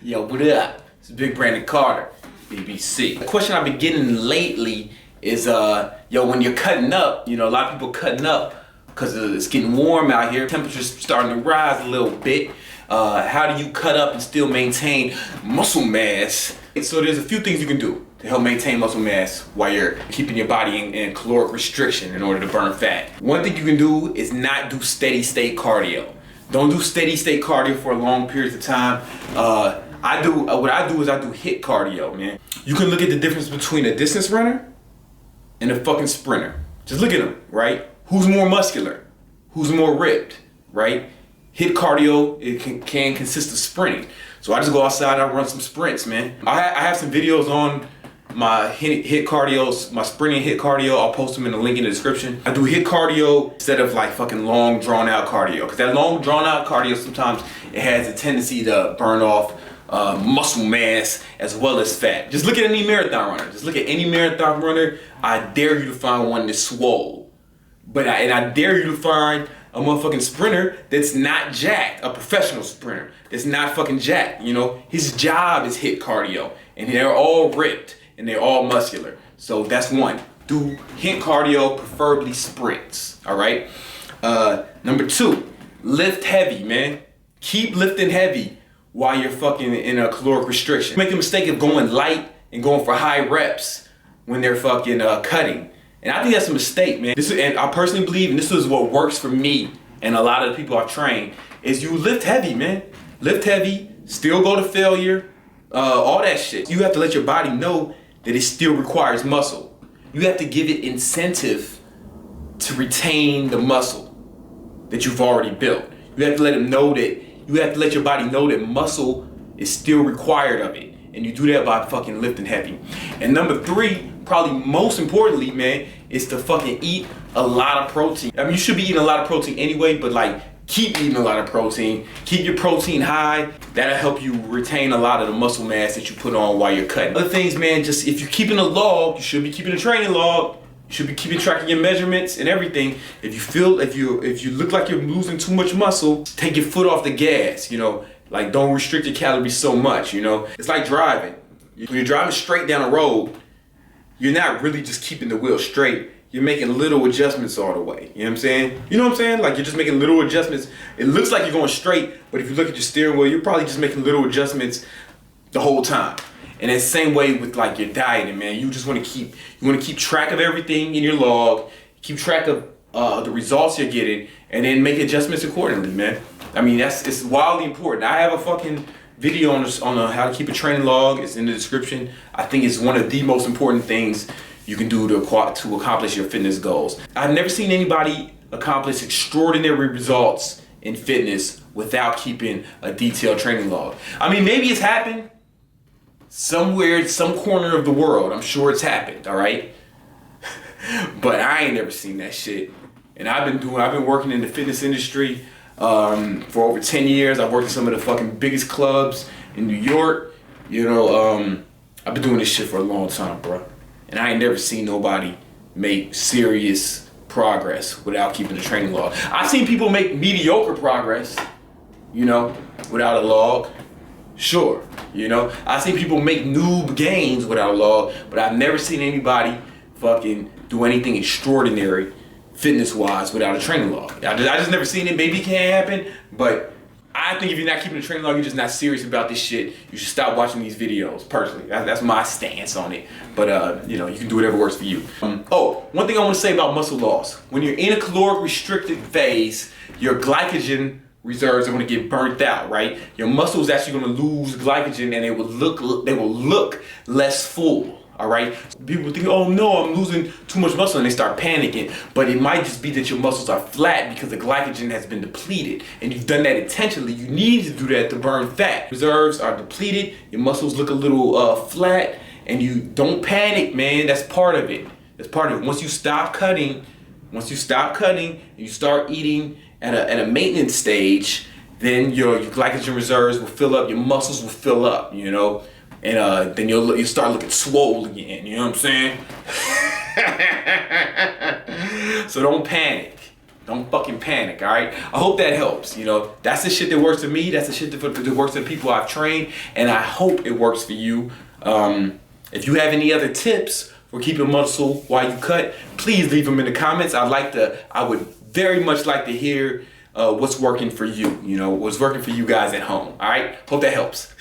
Yo, what up? It's Big Brandon Carter, BBC. The question I've been getting lately is, yo, when you're cutting up, a lot of people cutting up because it's getting warm out here. Temperature's starting to rise a little bit. How do you cut up and still maintain muscle mass? So there's a few things you can do to help maintain muscle mass while you're keeping your body in caloric restriction in order to burn fat. One thing you can do is not do steady state cardio. Don't do steady state cardio for long periods of time. What I do is I do HIIT cardio, man. You can look at the difference between a distance runner and a fucking sprinter. Just look at them, right? Who's more muscular? Who's more ripped, right? HIIT cardio, it can consist of sprinting. So I just go outside, I run some sprints, man. I have some videos on my HIIT cardio, my sprinting HIIT cardio. I'll post them in the link in the description. I do HIIT cardio instead of like fucking long drawn out cardio. Cause that long drawn out cardio, sometimes it has a tendency to burn off muscle mass as well as fat. Just look at any marathon runner. Just look at any marathon runner. I dare you to find one that's swole. And I dare you to find a motherfucking sprinter that's not jacked, a professional sprinter that's not fucking jacked. His job is HIIT cardio, and they're all ripped and they're all muscular. So that's one. Do HIIT cardio, preferably sprints. All right. Number two, lift heavy, man. Keep lifting heavy while you're fucking in a caloric restriction. Make the mistake of going light and going for high reps when they're fucking cutting. And I think that's a mistake, man. And I personally believe, and this is what works for me and a lot of the people I've trained, is you lift heavy, man. Lift heavy, still go to failure, all that shit. You have to let your body know that it still requires muscle. You have to give it incentive to retain the muscle that you've already built. You have to let your body know that muscle is still required of it. And you do that by fucking lifting heavy. And number three, probably most importantly, man, is to fucking eat a lot of protein. I mean, you should be eating a lot of protein anyway, but like, keep eating a lot of protein. Keep your protein high. That'll help you retain a lot of the muscle mass that you put on while you're cutting. Other things, man, just if you're keeping a log, you should be keeping a training log. You should be keeping track of your measurements and everything. If you look like you're losing too much muscle, take your foot off the gas, Like, don't restrict your calories so much, It's like driving. When you're driving straight down the road, you're not really just keeping the wheel straight. You're making little adjustments all the way. You know what I'm saying? You know what I'm saying? Like, you're just making little adjustments. It looks like you're going straight, but if you look at your steering wheel, you're probably just making little adjustments the whole time. And it's the same way with like your dieting, man. You just want to keep track of everything in your log, keep track of the results you're getting, and then make adjustments accordingly, man. I mean, it's wildly important. I have a fucking video on how to keep a training log. It's in the description. I think it's one of the most important things you can do to accomplish your fitness goals. I've never seen anybody accomplish extraordinary results in fitness without keeping a detailed training log. I mean, maybe it's happened somewhere, some corner of the world. I'm sure it's happened, all right? But I ain't never seen that shit. And I've been working in the fitness industry for over 10 years. I've worked in some of the fucking biggest clubs in New York. I've been doing this shit for a long time, bro. And I ain't never seen nobody make serious progress without keeping a training log. I've seen people make mediocre progress, without a log. Sure, I've seen people make noob gains without a log, but I've never seen anybody fucking do anything extraordinary fitness-wise without a training log. I just never seen it. Maybe it can happen, but I think if you're not keeping a training log, you're just not serious about this shit. You should stop watching these videos, personally. That's my stance on it. But, you can do whatever works for you. One thing I want to say about muscle loss. When you're in a caloric restricted phase, your glycogen reserves are going to get burnt out, right? Your muscles actually going to lose glycogen, and they will look less full. All right. People think, oh no, I'm losing too much muscle, and they start panicking. But it might just be that your muscles are flat because the glycogen has been depleted, and you've done that intentionally. You need to do that to burn fat. Reserves are depleted. Your muscles look a little flat, and you don't panic, man. That's part of it. That's part of it. Once you stop cutting, and you start eating at a maintenance stage, then your glycogen reserves will fill up. Your muscles will fill up. And then you'll start looking swole again, you know what I'm saying? So don't panic. Don't fucking panic, all right? I hope that helps. You know, that's the shit that works for me. That's the shit that works for the people I've trained, and I hope it works for you. If you have any other tips for keeping muscle while you cut, please leave them in the comments. I would very much like to hear what's working for you. You know, what's working for you guys at home. All right? Hope that helps.